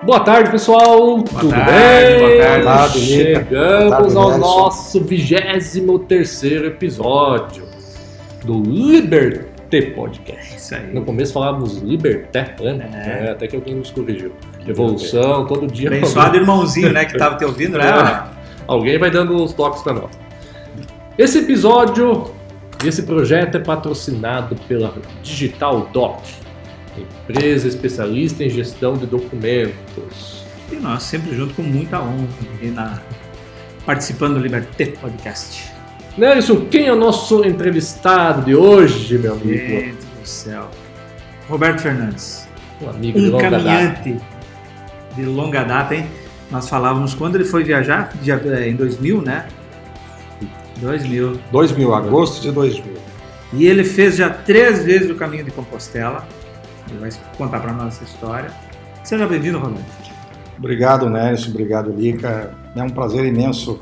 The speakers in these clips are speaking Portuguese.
Boa tarde, pessoal. Tudo bem? Boa tarde. Chegamos ao nosso 23º episódio do Liberté Podcast. Isso aí. No começo falávamos Liberté, né? Até que alguém nos corrigiu. Evolução, todo dia. Abençoado irmãozinho, né, que tava te ouvindo, né? Alguém vai dando os toques para nós. Esse episódio, esse projeto é patrocinado pela Digital Doc, empresa especialista em gestão de documentos. E nós sempre junto com muita honra participando do Liberté Podcast. Nelson, quem é o nosso entrevistado de hoje, meu amigo? Gente do céu. Roberto Fernandes. Um amigo de longa caminhante de longa data, hein? Nós falávamos quando ele foi viajar, em 2000, né? 2000, agosto de 2000. E ele fez já 3 vezes o caminho de Compostela. Ele vai contar para nós essa história. Seja bem-vindo, Roberto. Obrigado, Nelson. Obrigado, Lica. É um prazer imenso.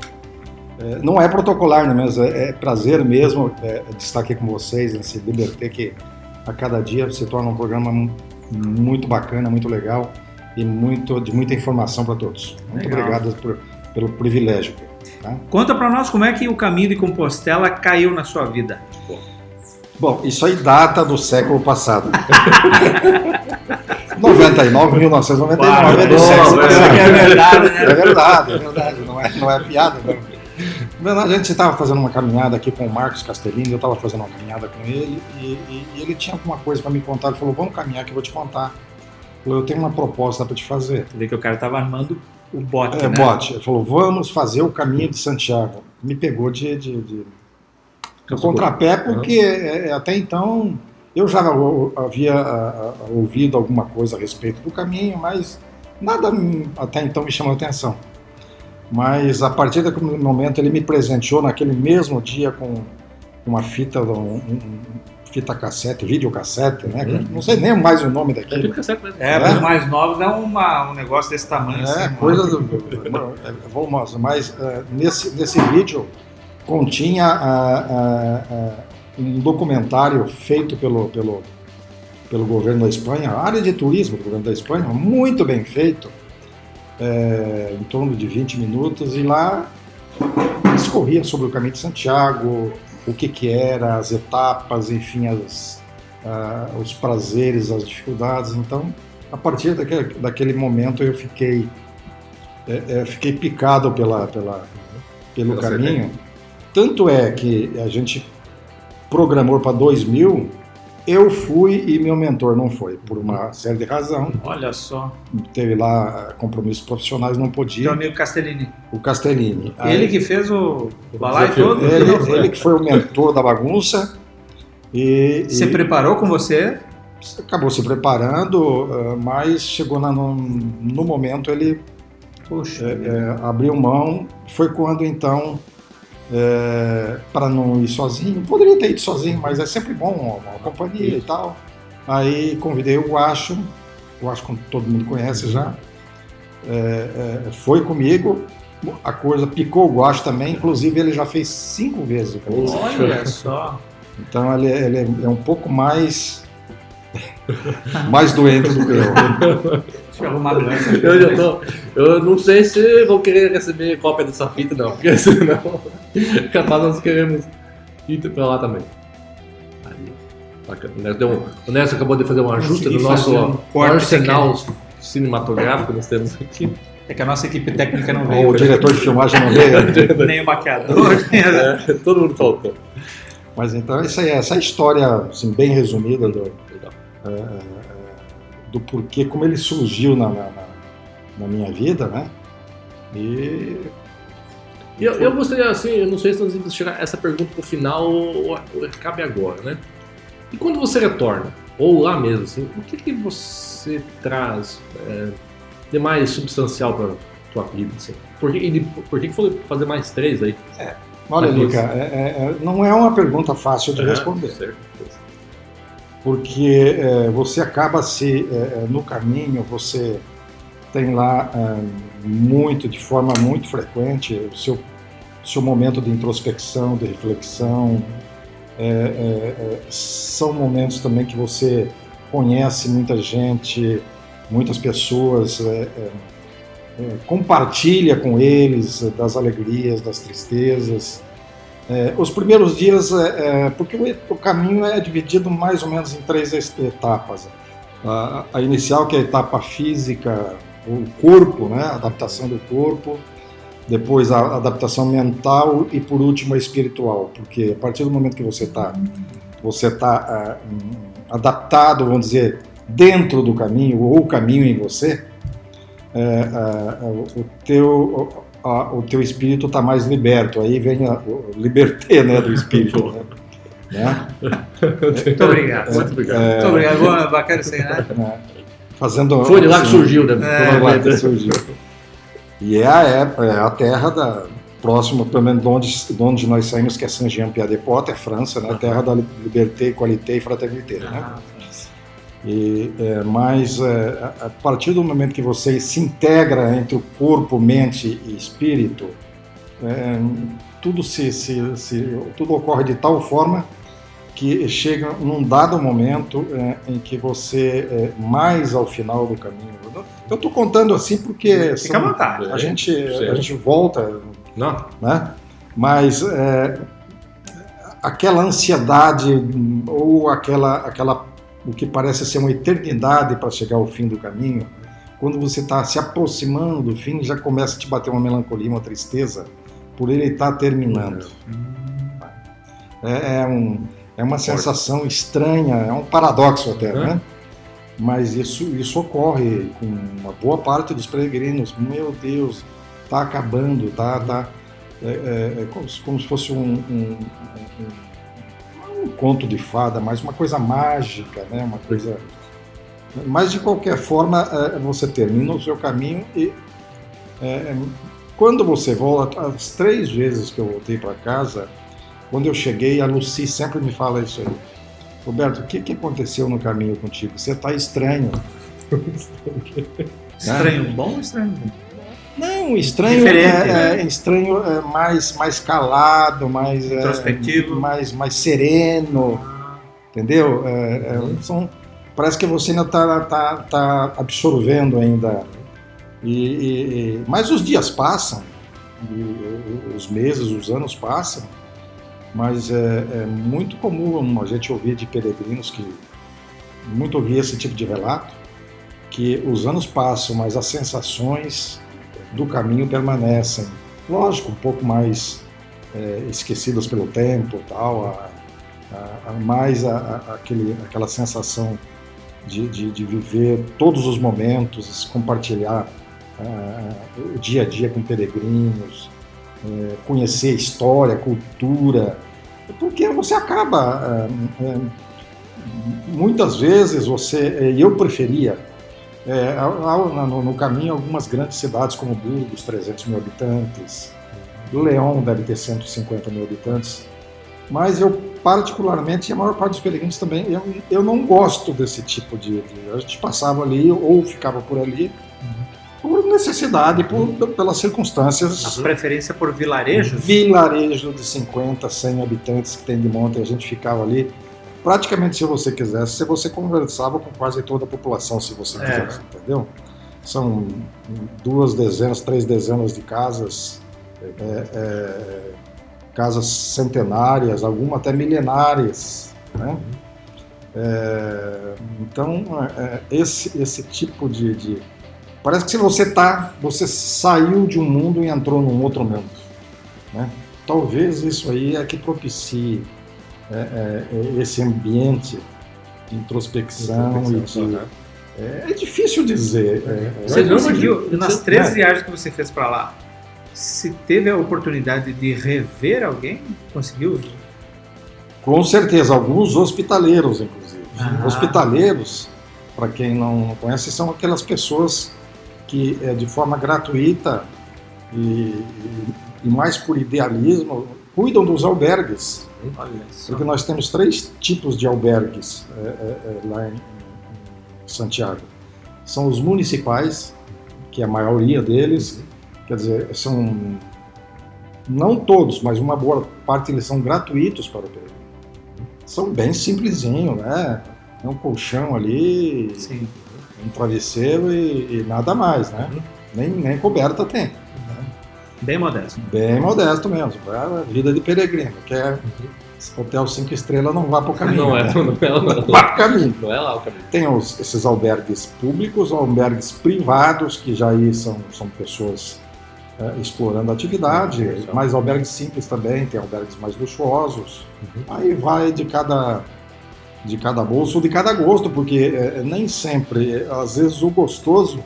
Não é protocolar, né, mas é prazer mesmo de estar aqui com vocês nesse Liberté, que a cada dia se torna um programa muito bacana, muito legal e de muita informação para todos. Muito obrigado pelo privilégio. Tá? Conta para nós como é que o caminho de Compostela caiu na sua vida. Bom, isso aí data do século passado. 1999 é do século passado. É verdade, né? É verdade, não é piada. Não. A gente estava fazendo uma caminhada aqui com o Marcos Castellini, eu estava fazendo uma caminhada com ele e ele tinha alguma coisa para me contar. Ele falou, vamos caminhar que eu vou te contar. Eu tenho uma proposta para te fazer. Você vê que o cara estava armando o bote, né? Bote. Ele falou, vamos fazer o caminho de Santiago. Me pegou de contrapé, porque até então eu já havia ouvido alguma coisa a respeito do caminho, mas nada até então me chamou a atenção. Mas a partir daquele momento ele me presenteou naquele mesmo dia com uma fita, fita cassete, videocassete, né? Não sei nem mais o nome daquilo. Cassete mesmo. Para os mais novos é um negócio desse tamanho. Assim, coisa mas nesse vídeo continha um documentário feito pelo governo da Espanha, a área de turismo do governo da Espanha, muito bem feito, em torno de 20 minutos, e lá discorria sobre o caminho de Santiago, o que era, as etapas, enfim, os prazeres, as dificuldades. Então, a partir daquele momento eu fiquei picado pelo caminho. Tanto é que a gente programou para 2000, eu fui e meu mentor não foi, por uma série de razões. Olha só. Teve lá compromissos profissionais, não podia. Teu amigo Castellini. O Castellini. Ele que fez o balaio todo? Ele que foi o mentor da bagunça. Se preparou com você? Acabou se preparando, mas chegou no momento ele abriu mão. Foi quando então, para não ir sozinho, poderia ter ido sozinho, mas é sempre bom uma companhia e tal. Aí convidei o Guacho que todo mundo conhece já, foi comigo, a coisa picou o Guacho também, inclusive ele já fez 5 vezes o caminho. Olha só! Então ele é um pouco mais doente do que eu. Deixa eu arrumar a doença. Eu não sei se vou querer receber cópia dessa fita, não, porque senão capaz nós queremos ir pra lá também. O Nelson acabou de fazer um ajuste no nosso arsenal cinematográfico que nós temos aqui. É que a nossa equipe técnica não veio. O diretor de filmagem não veio. Nem o maquiador. Todo mundo faltou. Mas então essa história assim, bem resumida do porquê, como ele surgiu na minha vida, né? E eu gostaria, assim, eu não sei se nós vamos chegar essa pergunta pro final ou cabe agora, né? E quando você retorna, ou lá mesmo, assim, o que você traz de mais substancial para tua vida, assim? Por que foi fazer mais 3 aí? Olha, Lica, não é uma pergunta fácil de responder. Certo. Porque você acaba no caminho, você tem lá de forma muito frequente, o seu momento de introspecção, de reflexão. São momentos também que você conhece muita gente, muitas pessoas, compartilha com eles das alegrias, das tristezas. Os primeiros dias, porque o caminho é dividido mais ou menos em 3 etapas. A inicial, que é a etapa física, o corpo, né? A adaptação do corpo, depois a adaptação mental e, por último, a espiritual, porque a partir do momento que você tá adaptado, vamos dizer, dentro do caminho, ou o caminho em você, o teu espírito está mais liberto. Aí vem o liberté, né, do espírito. Né? Muito obrigado. Muito obrigado. Bacana isso aí, né? Foi de lá que surgiu, né? Surgiu. E é a terra próxima, pelo menos de onde nós saímos, que é Saint-Jean-Pied-de-Port, é França, né? Terra da liberté, qualité e fraternité, né? Mas a partir do momento que você se integra entre o corpo, mente e espírito, tudo tudo ocorre de tal forma que chega num dado momento em que você, mais ao final do caminho... Eu estou contando assim porque fica à vontade, a gente volta, não, né? Mas aquela ansiedade ou o que parece ser uma eternidade para chegar ao fim do caminho, quando você está se aproximando do fim, já começa a te bater uma melancolia, uma tristeza por ele estar terminando. É uma sensação estranha, é um paradoxo até, né? Mas isso ocorre com uma boa parte dos peregrinos. Meu Deus, está acabando, como se fosse um conto de fada, mas uma coisa mágica, né? Uma coisa. Mas de qualquer forma, você termina o seu caminho e quando você volta, as 3 vezes que eu voltei para casa, quando eu cheguei, a Lucy sempre me fala isso aí. Roberto, o que aconteceu no caminho contigo? Você está estranho. Estranho bom ou estranho ruim? Não, estranho estranho mais calado, mais introspectivo, mais sereno, entendeu? Parece que você ainda está absorvendo ainda. Mas os dias passam, os meses, os anos passam, mas é muito comum a gente ouvir de peregrinos muito ouvir esse tipo de relato, que os anos passam, mas as sensações do caminho permanecem. Lógico, um pouco mais esquecidas pelo tempo, tal, mais aquela sensação de viver todos os momentos, compartilhar o dia a dia com peregrinos, conhecer a história, a cultura, porque você acaba, muitas vezes eu preferia, no caminho, algumas grandes cidades como Burgos, 300 mil habitantes, León deve ter 150 mil habitantes, mas eu particularmente, e a maior parte dos peregrinos também, eu não gosto desse tipo a gente passava ali ou ficava por ali, por necessidade, pelas circunstâncias. A preferência por vilarejos? Vilarejo de 50, 100 habitantes que tem de monte, a gente ficava ali. Praticamente, se você quisesse, se você conversava com quase toda a população, se você quisesse, entendeu? São 2 dezenas, 3 dezenas de casas, casas centenárias, algumas até milenárias, né? Então, esse tipo de... Parece que você saiu de um mundo e entrou num outro mundo, né? Talvez isso aí é que propicie esse ambiente de introspecção é difícil dizer. Você conseguiu, nas 3 viagens que você fez para lá, se teve a oportunidade de rever alguém? Conseguiu? Com certeza, alguns hospitaleiros, inclusive. Hospitaleiros, para quem não conhece, são aquelas pessoas que, de forma gratuita e mais por idealismo, cuidam dos albergues. Porque nós temos 3 tipos de albergues lá em Santiago. São os municipais, que a maioria deles, quer dizer, são, não todos, mas uma boa parte eles são gratuitos para o peregrino. São bem simplesinho, né? É um colchão ali, sim, um travesseiro e nada mais, né? Nem coberta tem. Bem modesto. Bem modesto mesmo, é a vida de peregrino, que é hotel 5 estrelas, não vá para o caminho. Não é, né? não é lá, não. Vá para o caminho. Não é lá o caminho. Tem esses albergues públicos, albergues privados, que já aí são pessoas explorando a atividade, mas albergues simples também, tem albergues mais luxuosos. Aí vai de cada bolso, de cada gosto, porque nem sempre, às vezes o gostoso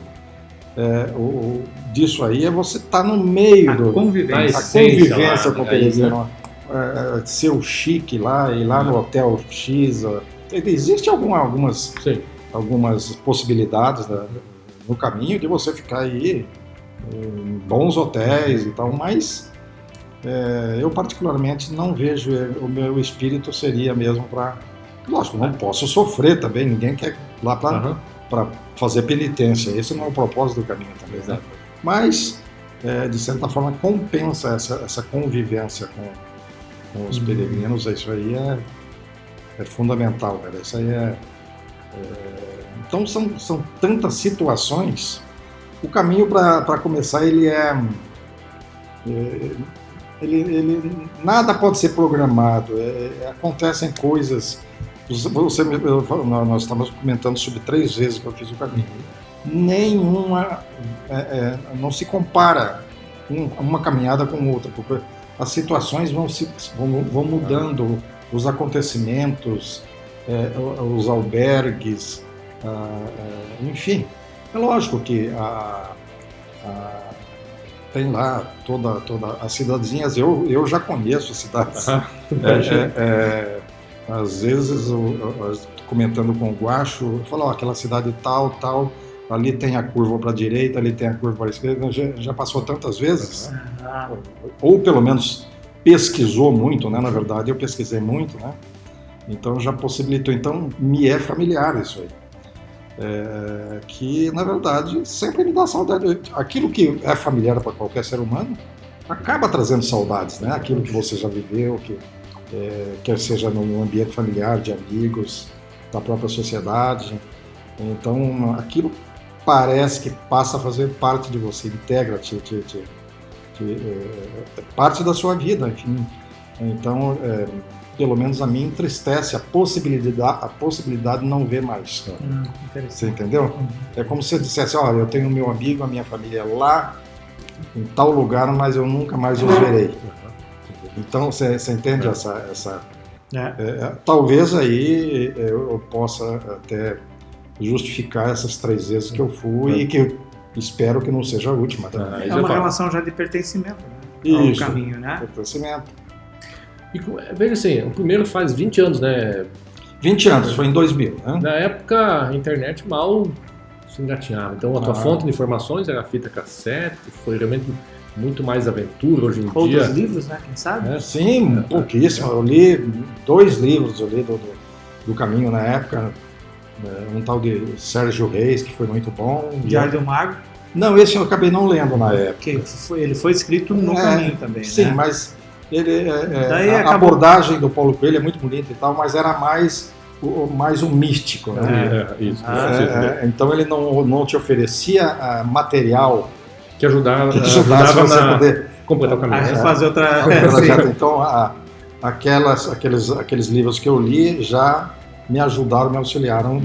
disso aí é você estar no meio A convivência. a convivência lá, com o né? peregrino, ser o chique lá, ir lá no hotel X. Existe algumas possibilidades no caminho de você ficar aí em bons hotéis e tal, mas eu particularmente não vejo, o meu espírito seria mesmo para... Lógico, não posso sofrer também, ninguém quer ir lá para fazer penitência, esse não é o propósito do caminho também, né? Mas de certa forma compensa essa convivência com os peregrinos, isso aí é fundamental, cara. Isso aí então são tantas situações. O caminho, para começar, ele nada pode ser programado, acontecem coisas. Nós estamos comentando sobre 3 vezes que eu fiz o caminho. Nenhuma não se compara uma caminhada com outra, porque as situações vão mudando, os acontecimentos, os albergues, enfim. É lógico que tem lá toda as cidadezinhas, eu já conheço as cidades. Às vezes, comentando com o Guacho, eu falo, aquela cidade tal, ali tem a curva para a direita, ali tem a curva para a esquerda, já passou tantas vezes, ou pelo menos pesquisou muito, né? Na verdade, eu pesquisei muito, né? Então já possibilitou, então me é familiar isso aí. Que, na verdade, sempre me dá saudade. Aquilo que é familiar para qualquer ser humano acaba trazendo saudades, né? Aquilo que você já viveu, quer seja no ambiente familiar, de amigos, da própria sociedade. Então, aquilo parece que passa a fazer parte de você, integra, é parte da sua vida, enfim. Então, pelo menos a mim entristece a possibilidade de não ver mais. Você entendeu? É como se você dissesse, olha, eu tenho meu amigo, a minha família lá, em tal lugar, mas eu nunca mais os verei. Então, você entende essa talvez aí eu possa até justificar essas 3 vezes que eu fui e que eu espero que não seja a última. É uma relação já de pertencimento, né? Isso, ao caminho, né? Pertencimento. E veja assim, o primeiro faz 20 anos, né? 20 anos, foi em 2000, né? Na época, a internet mal se engatinhava. Então, a tua fonte de informações era a fita cassete, foi realmente muito mais aventura hoje em dia. Outros livros, né? Quem sabe? Sim, pouquíssimo. Eu li 2 livros do caminho na época. Um tal de Sérgio Reis, que foi muito bom. Diário do Mago. Não, esse eu acabei não lendo na época. Ele foi escrito no caminho também, sim, né? mas a abordagem do Paulo Coelho é muito bonita e tal, mas era mais um místico, né? Isso. Então ele não te oferecia material que ajudasse você poder completar o caminho. Fazer outra... Então, aqueles livros que eu li já me ajudaram, me auxiliaram,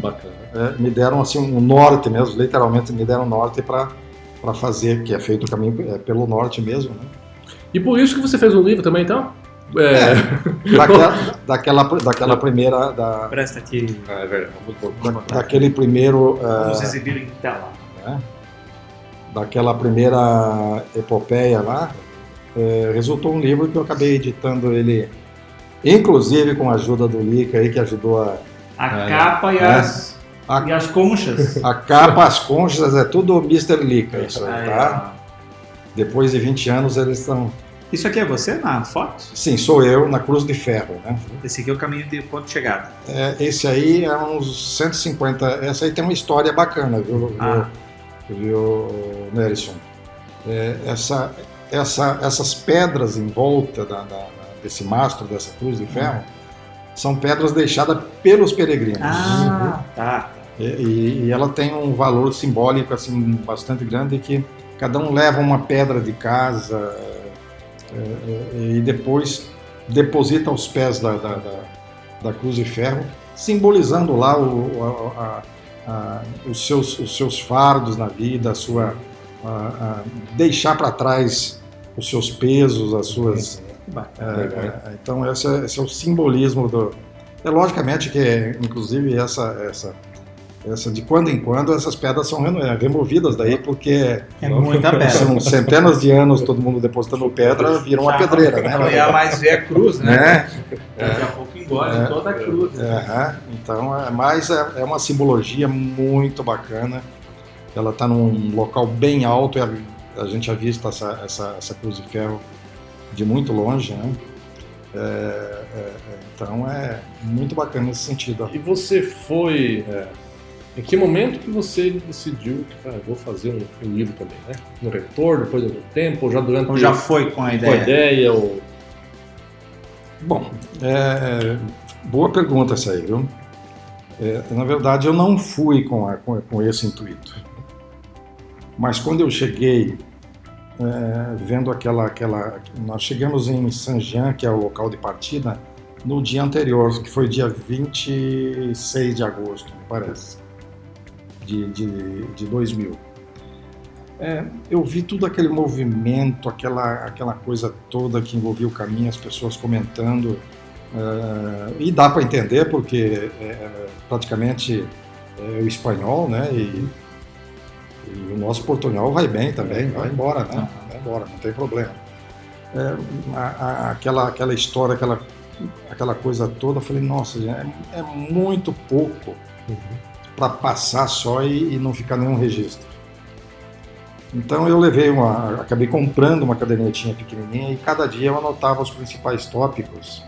me deram assim um norte mesmo, literalmente me deram norte para fazer, que é feito o caminho pelo norte mesmo, né? E por isso que você fez um livro também, então? Daquela primeira... Presta aqui. É verdade. Daquele primeiro... Vamos exibir em tela. Daquela primeira epopeia lá, resultou um livro que eu acabei editando ele, inclusive com a ajuda do Lica aí, que ajudou a capa e as conchas. A capa, as conchas, é tudo Mr. Lica, isso aí, tá? Depois de 20 anos eles estão... Isso aqui é você na foto? Sim, sou eu, na Cruz de Ferro, né? Esse aqui é o caminho de ponto de chegada. Esse aí é uns 150... Essa aí tem uma história bacana, viu, Nelson? Essas pedras em volta desse mastro, dessa Cruz de Ferro, são pedras deixadas pelos peregrinos. Tá. E ela tem um valor simbólico assim bastante grande, que cada um leva uma pedra de casa e depois deposita aos pés da cruz de ferro, simbolizando lá os seus fardos na vida, deixar para trás os seus pesos, as suas... então esse é o simbolismo logicamente que, inclusive, essa de quando em quando essas pedras são removidas daí, porque muita pedra. São centenas de anos todo mundo depositando pedra, vira uma pedreira, né? Não ia mais ver a cruz, né? Daqui a pouco engole toda a cruz. Então, mas é uma simbologia muito bacana. Ela está num local bem alto, e a gente avista essa cruz de ferro de muito longe, né? Então é muito bacana nesse sentido. E você foi... Em que momento que você decidiu que vou fazer um livro também, né? No retorno, depois de algum tempo, ou já durante... Ou já foi com a ideia? Com a ideia, ou... Bom, boa pergunta essa aí, viu? Na verdade, eu não fui com esse intuito. Mas quando eu cheguei, vendo nós chegamos em Saint-Jean, que é o local de partida, no dia anterior, que foi dia 26 de agosto, me parece, de 2000. Eu vi tudo aquele movimento, aquela coisa toda que envolvia o caminho, as pessoas comentando, e dá para entender porque praticamente o espanhol, né? E o nosso portunhol vai bem também, vai embora, né? Vai embora, não tem problema. Aquela história, aquela coisa toda, eu falei, nossa, é muito pouco para passar só e não ficar nenhum registro. Então eu acabei comprando uma cadernetinha pequenininha e cada dia eu anotava os principais tópicos.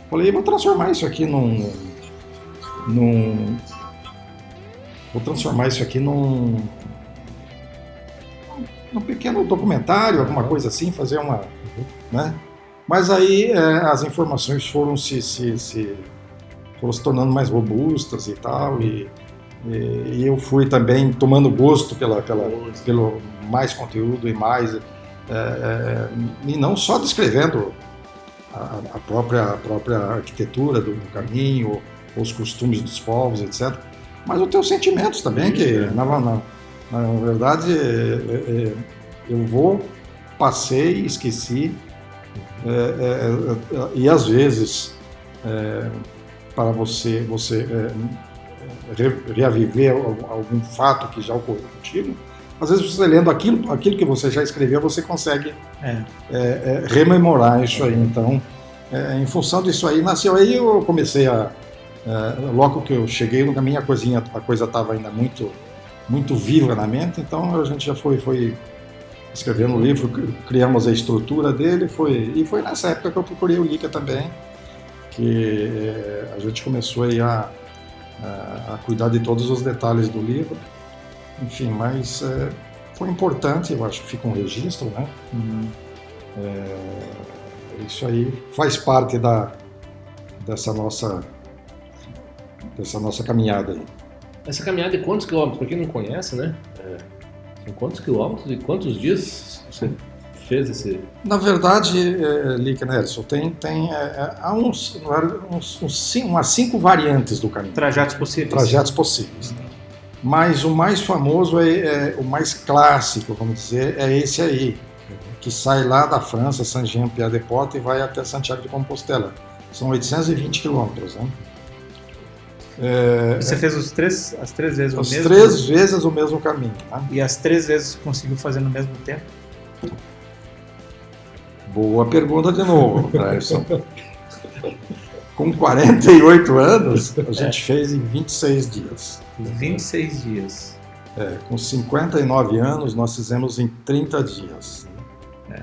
Falei, vou transformar isso aqui num pequeno documentário, alguma coisa assim, fazer uma... né? Mas aí as informações foram se tornando mais robustas e tal, e eu fui também tomando gosto pelo mais conteúdo e mais... e não só descrevendo a própria arquitetura do caminho, os costumes dos povos, etc., mas os teus sentimentos também, que na verdade passei, esqueci, e às vezes para você reaviver algum fato que já ocorreu contigo, às vezes você lendo aquilo que você já escreveu, você consegue rememorar isso aí. Então, em função disso aí, nasceu aí, eu comecei logo que eu cheguei no caminho, a coisa estava ainda muito, muito viva na mente, então a gente já foi escrevendo o livro, criamos a estrutura dele, e foi nessa época que eu procurei o Lica também, que a gente começou aí a cuidar de todos os detalhes do livro. Enfim, mas foi importante, eu acho que fica um registro, né? Isso aí faz parte dessa nossa caminhada aí. Essa caminhada de quantos quilômetros? Para quem não conhece, né? São quantos quilômetros e quantos dias você fez esse... Na verdade, Lica, Nelson, há umas 5 variantes do caminho. Trajetos possíveis. Mas o mais famoso, o mais clássico, vamos dizer, é esse aí, que sai lá da França, Saint-Jean-Pied-de-Port, e vai até Santiago de Compostela. São 820 quilômetros, né? Você fez as 3 vezes o mesmo? As 3 vezes o mesmo caminho. Né? E as 3 vezes conseguiu fazer no mesmo tempo? Boa pergunta de novo, Bryson. Com 48 anos, a gente fez em 26 dias. 26 dias. Com 59 anos, nós fizemos em 30 dias.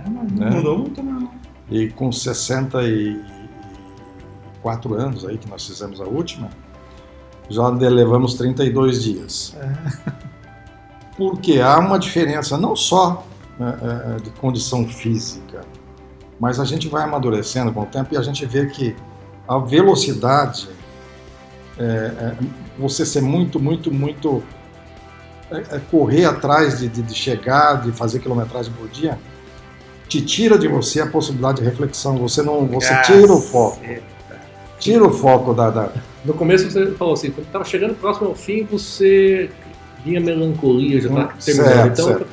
Não mudou muito, não. E com 64 anos, aí que nós fizemos a última, já levamos 32 dias. Porque há uma diferença não só de condição física, mas a gente vai amadurecendo com o tempo e a gente vê que a velocidade você ser muito correr atrás de chegar, de fazer quilometragem por dia, te tira de você a possibilidade de reflexão. Você tira o foco. Tira o foco da... No começo você falou assim, quando estava chegando próximo ao fim, você vinha melancolia, já estava terminando. Então, certo.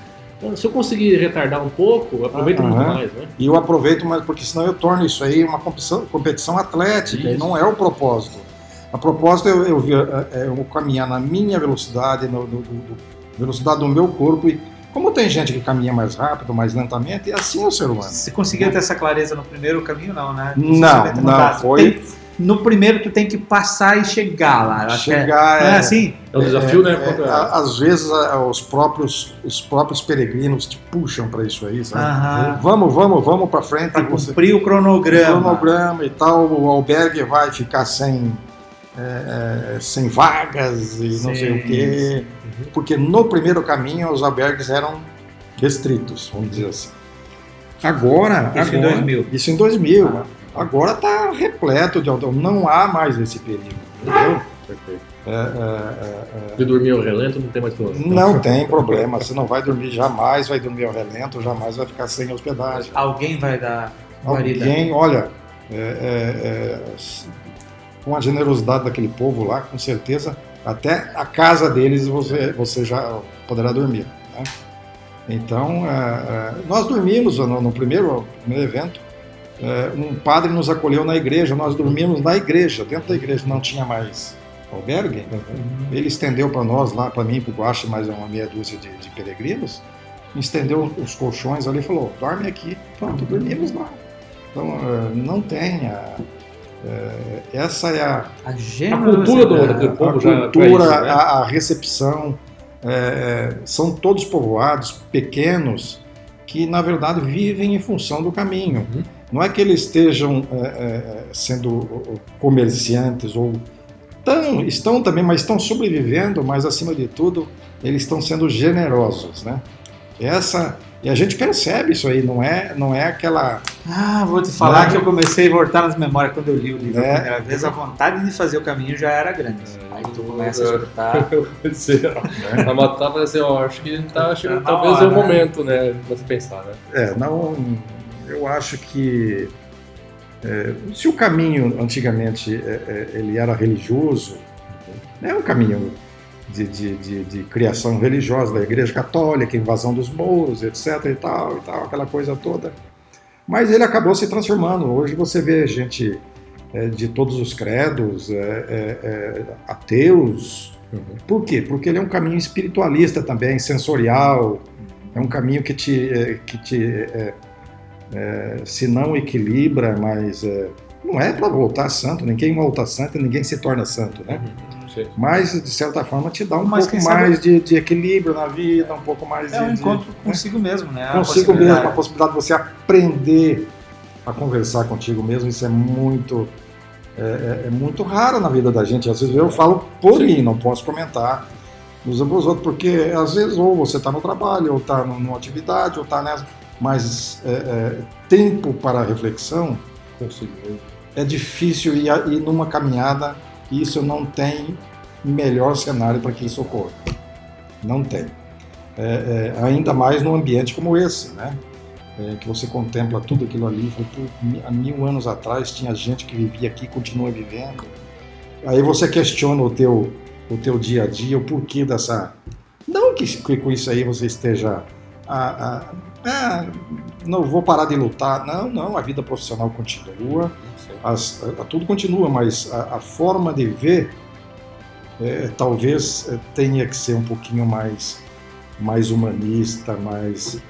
Se eu conseguir retardar um pouco, eu aproveito muito mais, né? E eu aproveito mais, porque senão eu torno isso aí uma competição atlética, e não é o propósito. A propósito é eu caminhar na minha velocidade, velocidade do meu corpo, e como tem gente que caminha mais rápido, mais lentamente, assim é o ser humano. Você conseguiu ter essa clareza no primeiro caminho, não, né? Não, foi... No primeiro tu tem que passar e chegar lá. Chegar não é assim? É um desafio, né? Às vezes os próprios peregrinos te puxam para isso aí, sabe? Vamos para frente. Para cumprir o cronograma. E tal, o albergue vai ficar sem vagas e não sei o quê. Porque no primeiro caminho os albergues eram restritos, vamos dizer assim. Agora em 2000. Isso em 2000. Agora está repleto não há mais esse perigo, entendeu? Perfeito. De dormir ao relento não tem mais problema. Não tem problema, você não vai dormir, jamais vai dormir ao relento, jamais vai ficar sem hospedagem. Alguém vai dar guarida? Alguém, olha, com a generosidade daquele povo lá, com certeza, até a casa deles você já poderá dormir, né? Então, nós dormimos no primeiro evento. Um padre nos acolheu na igreja, nós dormimos na igreja, dentro da igreja não tinha mais albergue. Ele estendeu para nós lá, para mim e para o Guache, mais uma meia dúzia de peregrinos, estendeu os colchões ali e falou, dorme aqui, pronto, dormimos lá. Então não tem essa é a cultura daquele povo, já cultura, isso, né? a recepção, são todos povoados pequenos que na verdade vivem em função do caminho. Não é que eles estejam sendo comerciantes ou estão também, mas estão sobrevivendo, mas acima de tudo eles estão sendo generosos, né? E a gente percebe isso aí, não é aquela... vou te falar que eu comecei a voltar nas memórias quando eu li o livro a primeira vez, a vontade de fazer o caminho já era grande. Aí tu começa a escutar... A Matá vai assim, acho que tá chegando, talvez é o momento, né, pra se pensar, né? Eu acho que se o caminho antigamente ele era religioso, é um caminho de criação religiosa da Igreja Católica, invasão dos mouros, etc. e tal, aquela coisa toda. Mas ele acabou se transformando. Hoje você vê gente de todos os credos, ateus. Por quê? Porque ele é um caminho espiritualista também, sensorial. É um caminho que te se não equilibra, mas não é para voltar santo. Ninguém volta santo, ninguém se torna santo, né? Mas, de certa forma, te dá um pouco mais de equilíbrio na vida, um pouco mais um encontro consigo mesmo, né? Consigo mesmo, a possibilidade de você aprender a conversar contigo mesmo, isso é muito raro na vida da gente. Às vezes eu falo por mim, não posso comentar nos outros, porque às vezes ou você está no trabalho, ou está numa atividade, ou está nessa... Mas tempo para reflexão é difícil e numa caminhada isso não tem melhor cenário para que isso ocorra. Não tem. Ainda mais num ambiente como esse, né? Que você contempla tudo aquilo ali. Há 1000 anos atrás tinha gente que vivia aqui e continua vivendo. Aí você questiona o teu dia a dia, o porquê dessa... Não que com isso aí você esteja... não vou parar de lutar. Não, a vida profissional continua, tudo continua, mas a forma de ver talvez tenha que ser um pouquinho mais humanista, mais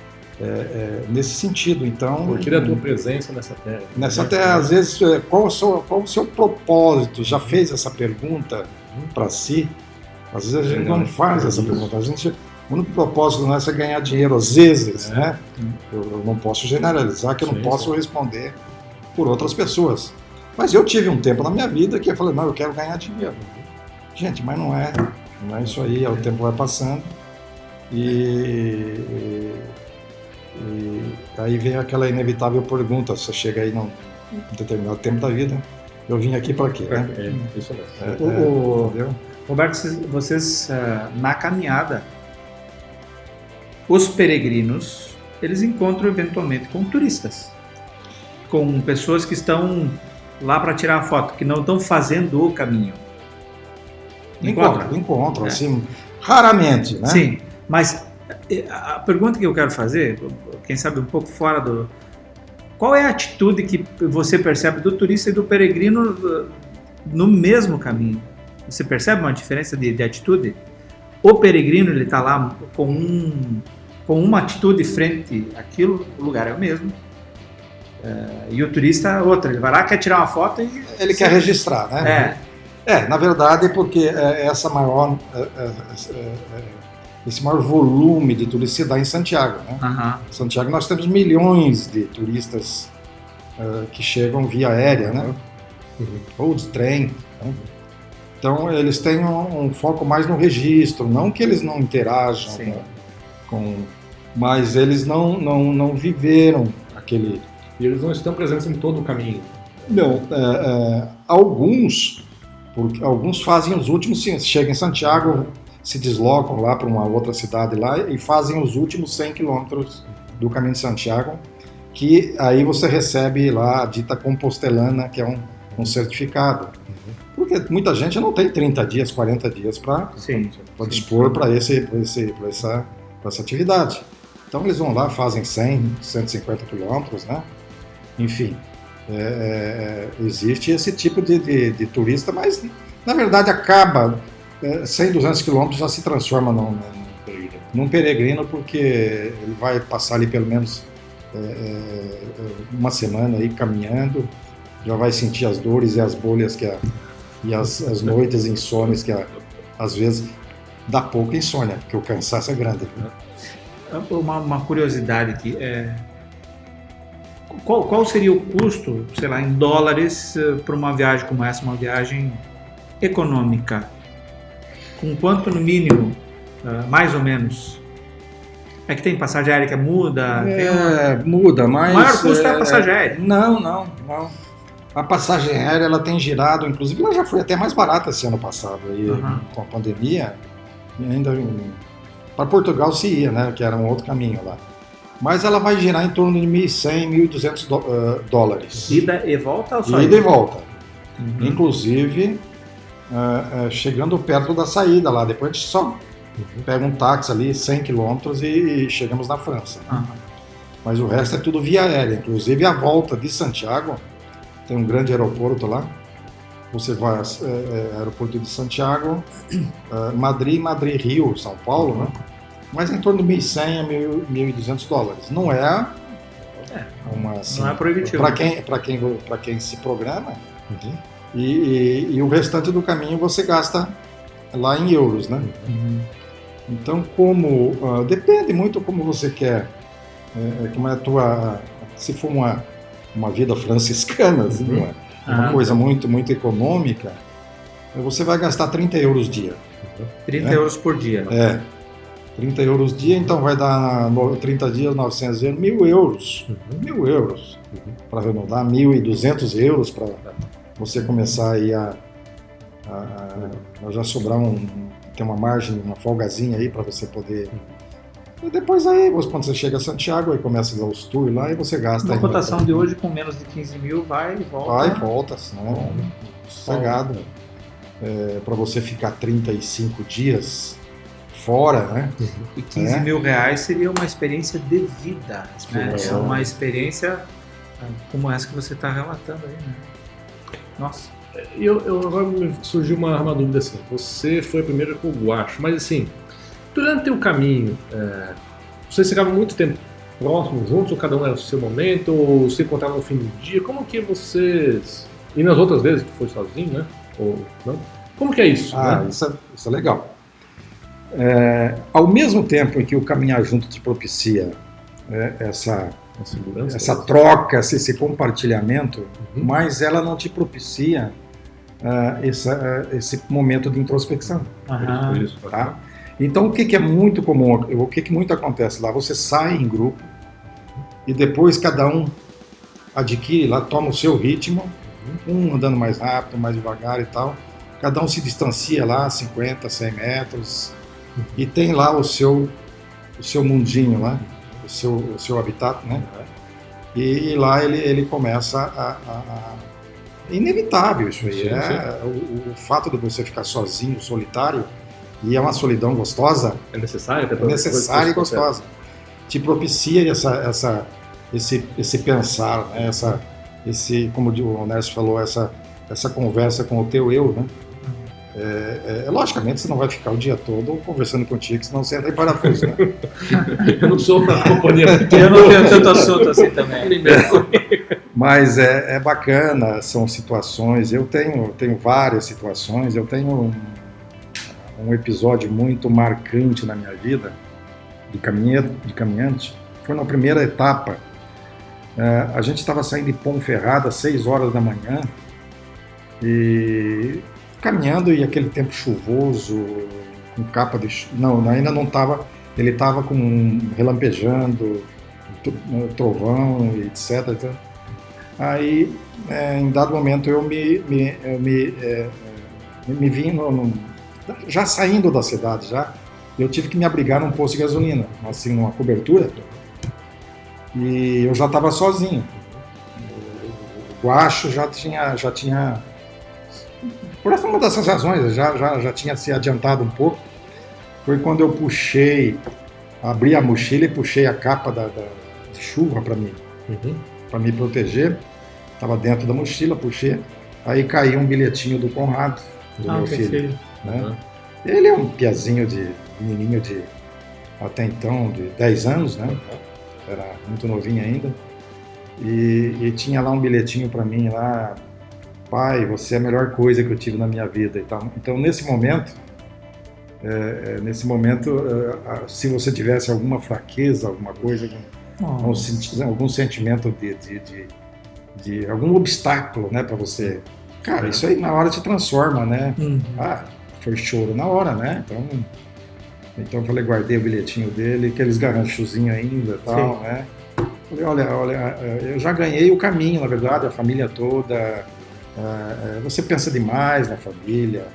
nesse sentido. Então, porque a tua presença nessa terra. Nessa terra, às vezes, qual o seu propósito? Já fez essa pergunta para si? Às vezes a gente não faz essa pergunta. O único propósito não é você ganhar dinheiro, às vezes, né? Eu não posso generalizar, que eu não posso responder por outras pessoas. Mas eu tive um tempo na minha vida que eu falei, não, eu quero ganhar dinheiro. Gente, mas não é isso aí, o tempo vai passando e aí vem aquela inevitável pergunta, você chega aí num determinado tempo da vida, Eu vim aqui para quê? Né? Isso mesmo. Entendeu? Roberto, vocês na caminhada, os peregrinos, eles encontram eventualmente com turistas, com pessoas que estão lá para tirar a foto, que não estão fazendo o caminho. Encontram, assim, raramente, né? Sim, mas a pergunta que eu quero fazer, quem sabe um pouco fora do... Qual é a atitude que você percebe do turista e do peregrino no mesmo caminho? Você percebe uma diferença de atitude? O peregrino, ele está lá com uma atitude frente àquilo, o lugar é o mesmo. E o turista, outra. Ele vai lá, quer tirar uma foto e... Ele quer registrar, né? Na verdade, porque esse maior volume de turistas se dá em Santiago, né? Em Santiago nós temos milhões de turistas que chegam via aérea, né? Ou de trem, né? Então eles têm um foco mais no registro, não que eles não interajam mas eles não viveram aquele... E eles não estão presentes em todo o caminho. Não, alguns fazem os últimos, chegam em Santiago, se deslocam lá para uma outra cidade lá e fazem os últimos 100 quilômetros do caminho de Santiago, que aí você recebe lá a dita compostelana, que é um certificado. Porque muita gente não tem 30 dias, 40 dias para dispor para essa atividade. Então eles vão lá, fazem 100, 150 quilômetros, né? Enfim, existe esse tipo de turista, mas na verdade acaba 100, 200 quilômetros já se transforma num peregrino, porque ele vai passar ali pelo menos uma semana aí caminhando, já vai sentir as dores e as bolhas e as noites insônias que às vezes dá pouca insônia, porque o cansaço é grande. Uma curiosidade aqui, qual seria o custo, sei lá, em dólares para uma viagem como essa, uma viagem econômica? Com quanto no mínimo, mais ou menos? É que tem passagem aérea que muda? Muda, mas... O maior custo é a passagem aérea? Não. A passagem aérea ela tem girado, inclusive ela já foi até mais barata esse ano passado, aí, com a pandemia, e ainda para Portugal se ia, né, que era um outro caminho lá. Mas ela vai girar em torno de 1.100, 1.200 dólares. Ida e volta ou só ida e volta. Inclusive, chegando perto da saída lá, depois a gente só pega um táxi ali, 100 quilômetros e chegamos na França. Mas o resto é tudo via aérea, inclusive a volta de Santiago, tem um grande aeroporto lá, você vai aeroporto de Santiago, Madrid, Rio, São Paulo, né? Mas em torno de 1.100 a 1.200 dólares. Não é assim, não é proibitivo. Para quem se programa, e o restante do caminho você gasta lá em euros, né? Então, depende muito como você quer, como é a tua... Se for uma vida franciscana, assim, uma coisa muito, muito econômica, você vai gastar 30 euros dia. 30 euros por dia. 30 euros dia, então vai dar 30 dias, 900 euros, 1.000 euros. 1.000 euros. Para arredondar, 1.200 euros para você começar aí a já sobrar tem uma margem, uma folgazinha aí para você poder... E depois aí, quando você chega a Santiago, aí começa a dar os tours lá e você gasta... Uma cotação de hoje com menos de 15 mil vai e volta. Vai e volta, senão sossegado. Para você ficar 35 dias fora, né? E 15 mil reais seria uma experiência de vida. Né? É uma experiência como essa que você está relatando aí, né? Nossa. Agora me surgiu uma dúvida assim. Você foi a primeira com o guacho, mas assim, durante o caminho, vocês ficavam muito tempo próximos, juntos, ou cada um era o seu momento, ou se encontravam no fim do dia? Como que vocês... E nas outras vezes que foi sozinho, né? Ou não? Como que é isso? Né? Isso é legal. Ao mesmo tempo em que o caminhar junto te propicia essa troca, esse compartilhamento, mas ela não te propicia esse momento de introspecção. Tá? Então, o que é muito comum, o que muito acontece lá? Você sai em grupo e depois cada um adquire lá, toma o seu ritmo Um andando mais rápido, mais devagar e tal. Cada um se distancia lá 50, 100 metros e tem lá o seu mundinho lá, o seu habitat, né? E lá ele começa inevitável isso aí. Sim, o fato de você ficar sozinho, solitário, e é uma solidão gostosa. É necessário? É necessária e gostosa. Te propicia esse pensar, né? Como o Nércio falou, essa conversa com o teu eu, né? Logicamente você não vai ficar o dia todo conversando contigo, senão você entra em parafuso, né? Eu não sou uma companhia. Eu não tenho tanto assunto assim também. Mas é bacana, são situações. Eu tenho várias situações. Eu tenho um episódio muito marcante na minha vida de caminhante. Foi na primeira etapa. A gente estava saindo de Ponferrada às 6 horas da manhã e caminhando, e aquele tempo chuvoso, com capa de chuva. Não, ainda não estava. Ele estava com relampejando, trovão, etc. Aí, em dado momento, eu me vi já saindo da cidade, eu tive que me abrigar num posto de gasolina, assim, numa cobertura, e eu já estava sozinho. O guacho já tinha, por essa uma dessas razões, já tinha se adiantado um pouco. Foi quando eu abri a mochila e puxei a capa de chuva para me proteger. Estava dentro da mochila, puxei, aí caiu um bilhetinho do Conrado, do meu filho. Né? Ele é um menininho de até então de 10 anos, né? Era muito novinho ainda, e tinha lá um bilhetinho para mim lá: pai, você é a melhor coisa que eu tive na minha vida e tal. Então nesse momento, se você tivesse alguma fraqueza, alguma coisa, algum sentimento de algum obstáculo, né, para você, cara, isso aí na hora te transforma, né? Foi choro na hora, né? Então eu falei, guardei o bilhetinho dele, aqueles garranchozinhos ainda e tal, sim, né? Falei, olha, eu já ganhei o caminho, na verdade, a família toda. Você pensa demais na família,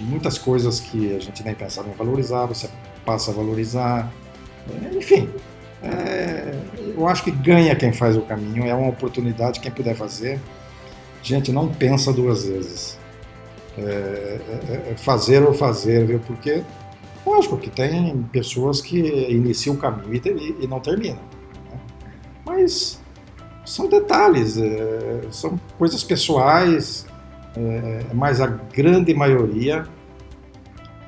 muitas coisas que a gente nem pensava em valorizar, você passa a valorizar, enfim. Eu acho que ganha quem faz o caminho, é uma oportunidade, quem puder fazer. Gente, não pensa duas vezes. Fazer ou fazer, viu? Porque, lógico que tem pessoas que iniciam o caminho e não terminam, né? Mas são detalhes, são coisas pessoais, mas a grande maioria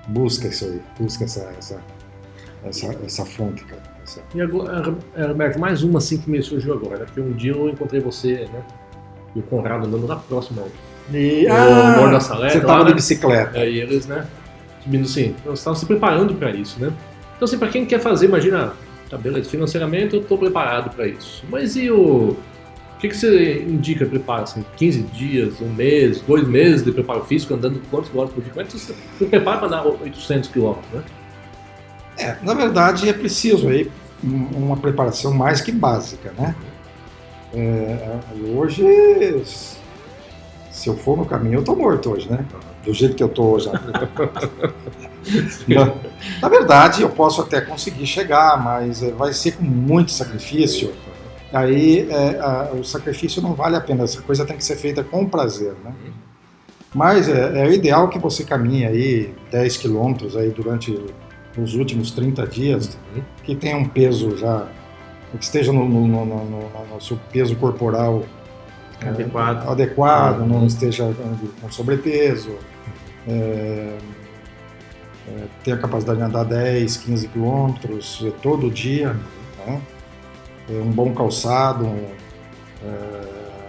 busca isso aí, busca essa fonte, cara. E agora, Roberto, mais uma assim que me surgiu agora, porque um dia eu encontrei você, né, e o Conrado andando lá próximo ao Morro da Salete. Você estava de bicicleta. E eles, né, subindo assim, eles estavam se preparando para isso, né? Então, assim, para quem quer fazer, imagina, tá, beleza, financeiramente eu estou preparado para isso, mas e o que você indica, prepara, assim, 15 dias, um mês, 2 meses de preparo físico, andando quantos quilômetros por dia? Como é que você se prepara para dar 800 quilômetros, né? Na verdade, é preciso aí uma preparação mais que básica, né? Hoje, se eu for no caminho, eu tô morto hoje, né? Do jeito que eu tô hoje. Na verdade, eu posso até conseguir chegar, mas vai ser com muito sacrifício. Aí o sacrifício não vale a pena, essa coisa tem que ser feita com prazer, né? Mas é o ideal que você caminhe aí 10 quilômetros aí durante os últimos 30 dias, que tenha um peso já, que esteja no seu peso corporal adequado, não esteja com sobrepeso, ter a capacidade de andar 10, 15 quilômetros todo dia, né? Um bom calçado,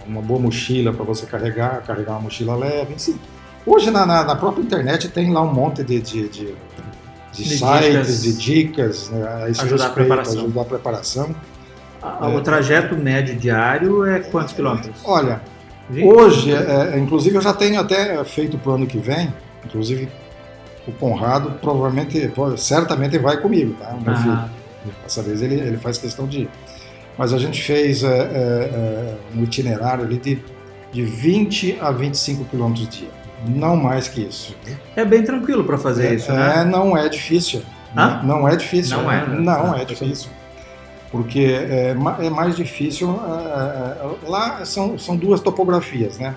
uma boa mochila para você carregar uma mochila leve, enfim. Hoje na própria internet tem lá um monte de sites, de dicas, né, ajudar a preparação. O trajeto médio diário é quantos quilômetros? Olha, hoje, inclusive eu já tenho até feito para o ano que vem, inclusive o Conrado certamente vai comigo, tá? O meu filho. Dessa vez ele faz questão de ir. Mas a gente fez um itinerário ali de de 20 a 25 km dia. Não mais que isso. É bem tranquilo para fazer isso, né? Não é difícil. Hã? Não é difícil. Não é, né? Não é difícil. Porque é mais difícil. Lá são duas topografias, né?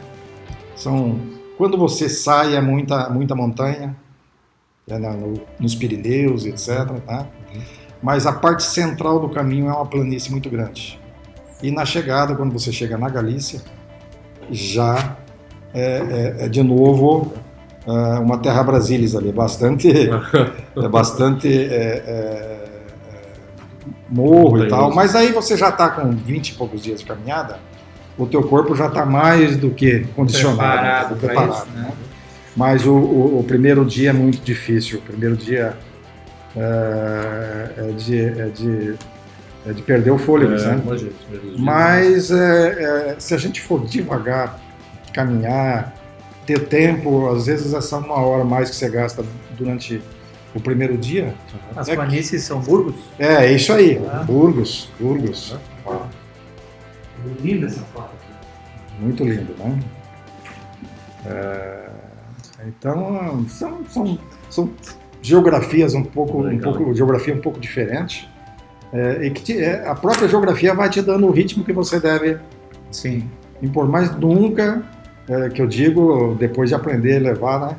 Quando você sai é muita montanha, nos Pirineus, etc. Tá? Mas a parte central do caminho é uma planície muito grande. E na chegada, quando você chega na Galícia, já é de novo uma terra brasilis ali, bastante morro e tal, mas aí você já está com 20 e poucos dias de caminhada, o teu corpo já está mais do que condicionado, preparado, isso, né? Mas o primeiro dia é muito difícil, o primeiro dia é de perder o fôlego, sabe? Mas se a gente for devagar, caminhar, ter tempo, às vezes essa 1 hora mais que você gasta durante o primeiro dia. As planícies são Burgos? É isso aí, Burgos. Linda essa foto aqui. Muito lindo, né? Então são geografias geografia um pouco diferente, e que a própria geografia vai te dando o ritmo que você deve impor, mas nunca, que eu digo, depois de aprender a levar, né?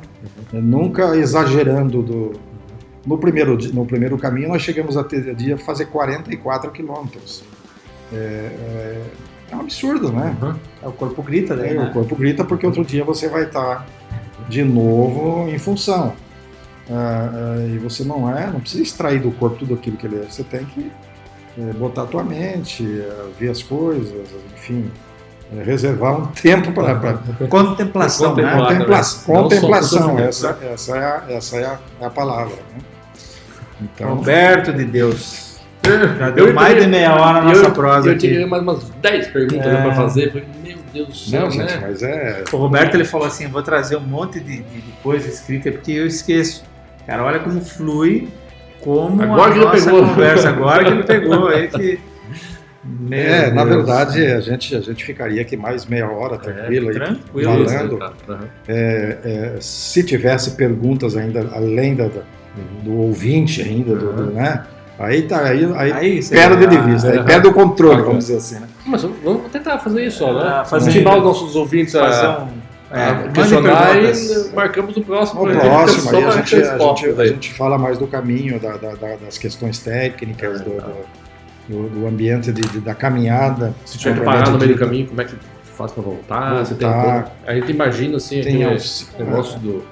Nunca exagerando no primeiro caminho nós chegamos a ter dia fazer 44 quilômetros. É um absurdo, né? O corpo grita, né? O corpo grita porque outro dia você vai estar de novo em função. E você não precisa extrair do corpo tudo aquilo que ele é. Você tem que botar a tua mente, ver as coisas, enfim, reservar um tempo para contemplação, né? Contemplação, essa é a palavra, né? Então, Roberto de Deus, já deu mais de meia hora na nossa prosa. Eu tinha mais umas 10 perguntas para fazer. Falei, meu Deus do céu, gente, né? Mas O Roberto ele falou assim: eu vou trazer um monte de coisa escrita porque eu esqueço. Cara, olha como flui, como agora a nossa conversa. Agora que ele pegou. Na verdade, a gente ficaria aqui mais meia hora tranquilo, falando. Se tivesse perguntas ainda, além do ouvinte ainda, né? Aí perde de vista, aí perde o controle, vamos dizer assim, né? Mas vamos tentar fazer isso, né? Motivar os nossos ouvintes a questionar e marcamos o próximo. Aí a gente fala mais do caminho, das questões técnicas, do ambiente da caminhada. Se tiver que parar no meio do caminho, como é que faz para voltar? A gente imagina assim, aquele negócio dos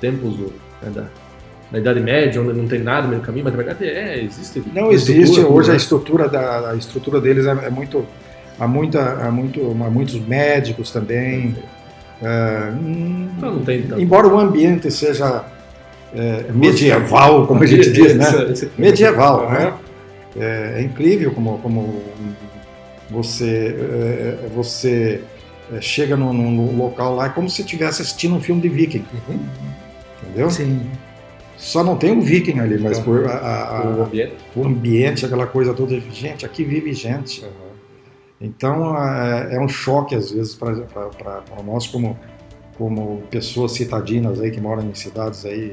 tempos da Idade Média, onde não tem nada no meio do caminho, mas na verdade existe. Não existe. Hoje a estrutura deles é muito. Há muitos médicos também. Não tem tanto. Embora o ambiente seja medieval, como a gente diz, né? Medieval, né? É incrível como você chega num local lá, é como se estivesse assistindo um filme de viking. Entendeu? Sim. Só não tem um viking ali, mas o ambiente, aquela coisa toda. Gente, aqui vive gente. Então é um choque às vezes para nós como pessoas citadinas aí que moram em cidades aí,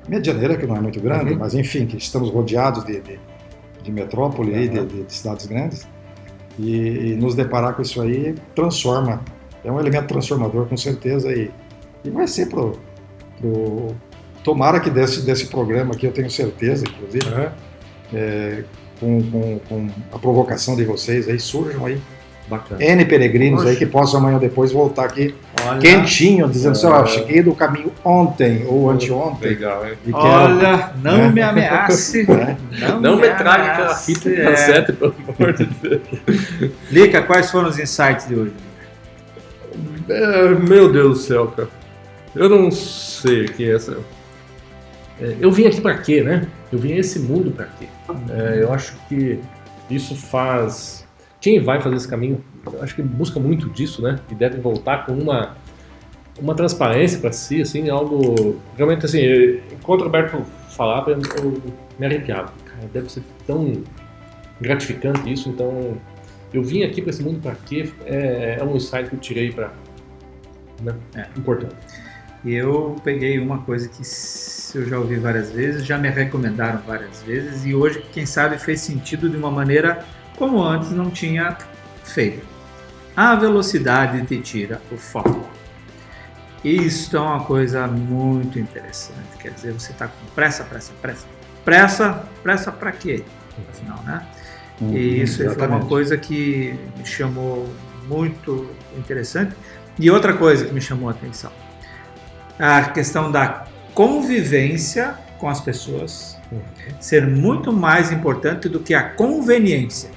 Medianeira, que não é muito grande, mas enfim, que estamos rodeados de metrópole aí, de cidades grandes, e nos deparar com isso aí transforma, é um elemento transformador com certeza, e vai ser tomara que desse programa aqui, eu tenho certeza, inclusive, com a provocação de vocês aí, surjam aí N peregrinos aí que possam amanhã depois voltar aqui quentinho, dizendo assim, cheguei do caminho ontem ou anteontem. Legal, não me ameace. Não me traga aquela fita de cassete, pelo amor de Deus. Lica, quais foram os insights de hoje? Meu Deus do céu, cara. Eu não sei o que é essa. Eu vim aqui pra quê, né? Eu vim a esse mundo pra quê? Eu acho que isso faz... Quem vai fazer esse caminho, eu acho que busca muito disso, né? E deve voltar com uma transparência para si, assim, algo... Realmente, assim, enquanto o Roberto falava, eu me arrepiava. Cara, deve ser tão gratificante isso, então... eu vim aqui para esse mundo para quê? É um insight que eu tirei para... Né? Importante. E eu peguei uma coisa que eu já ouvi várias vezes, já me recomendaram várias vezes, e hoje, quem sabe, fez sentido de uma maneira como antes não tinha feito. A velocidade te tira o foco. Isso é uma coisa muito interessante. Quer dizer, você está com pressa para quê? Afinal, né? E isso foi uma coisa que me chamou muito interessante. E outra coisa que me chamou a atenção, a questão da convivência com as pessoas ser muito mais importante do que a conveniência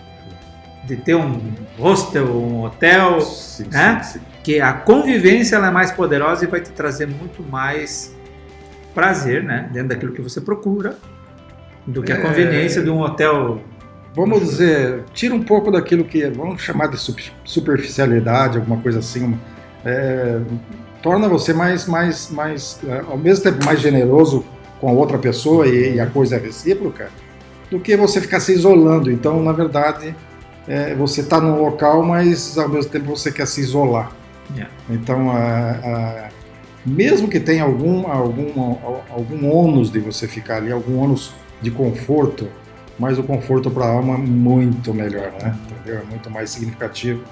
de ter um hostel, um hotel, né? Sim. Que a convivência ela é mais poderosa e vai te trazer muito mais prazer, né? Dentro daquilo que você procura, do que a conveniência de um hotel. Vamos dizer, tira um pouco daquilo que vamos chamar de superficialidade, alguma coisa assim. Torna você mais ao mesmo tempo mais generoso com a outra pessoa e a coisa é recíproca, do que você ficar se isolando. Então, na verdade, você está num local, mas ao mesmo tempo você quer se isolar. Então, mesmo que tenha algum ônus de você ficar ali, algum ônus de conforto, mas o conforto para a alma é muito melhor, né? Entendeu? É muito mais significativo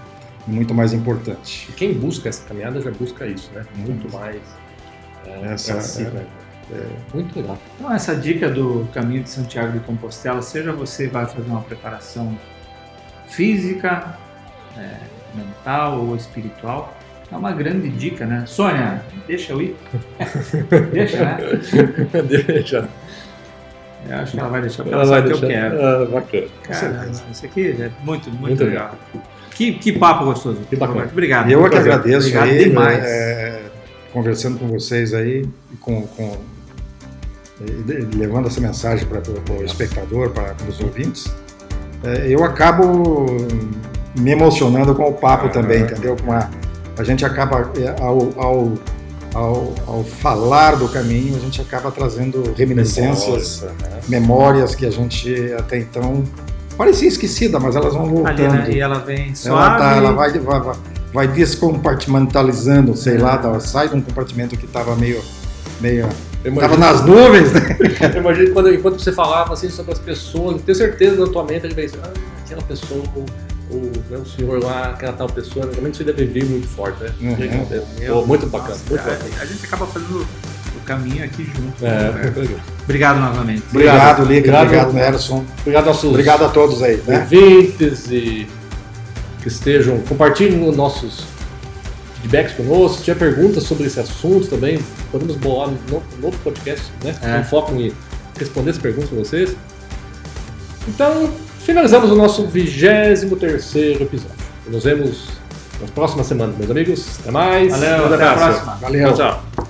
e muito mais importante. E quem busca essa caminhada já busca isso, né? Muito mais. Muito legal. Então, essa dica do Caminho de Santiago de Compostela, seja você vai fazer uma preparação física, mental ou espiritual, é uma grande dica, né? Sônia, deixa eu ir? Deixa, né? Deixa. Eu acho que ela vai deixar porque ela sabe que eu quero. Bacana. Cara, isso aqui é muito legal. Que papo gostoso. Que bacana. Obrigado. Eu que agradeço. Obrigado aí, demais. Conversando com vocês aí, levando essa mensagem para o espectador, para os ouvintes, eu acabo me emocionando com o papo também, entendeu? A gente acaba, ao falar do caminho, a gente acaba trazendo reminiscências, memórias que a gente até então parecia esquecida, mas elas vão voltando. Ali, né? E ela vem suave. Ela vai descompartimentalizando, sei lá, sai de um compartimento que estava meio estava nas nuvens, né? Eu imagino enquanto você falava assim sobre as pessoas, eu tenho certeza na tua mente ele vai dizer, aquela pessoa, o senhor lá, aquela tal pessoa, realmente isso deve vir muito forte, né? Muito bacana. A gente acaba fazendo o caminho aqui junto. Obrigado novamente. Obrigado, Lica. Obrigado, Nerson. Obrigado a todos aí, né? Ouvintes e que estejam, compartilhem os nossos feedbacks conosco. Se tiver perguntas sobre esse assunto também, podemos bolar no outro podcast, né? Com foco em responder as perguntas para vocês. Então, finalizamos o nosso 23º episódio. Nos vemos nas próximas semanas, meus amigos. Até mais. Valeu, até a próxima. Valeu. Tchau.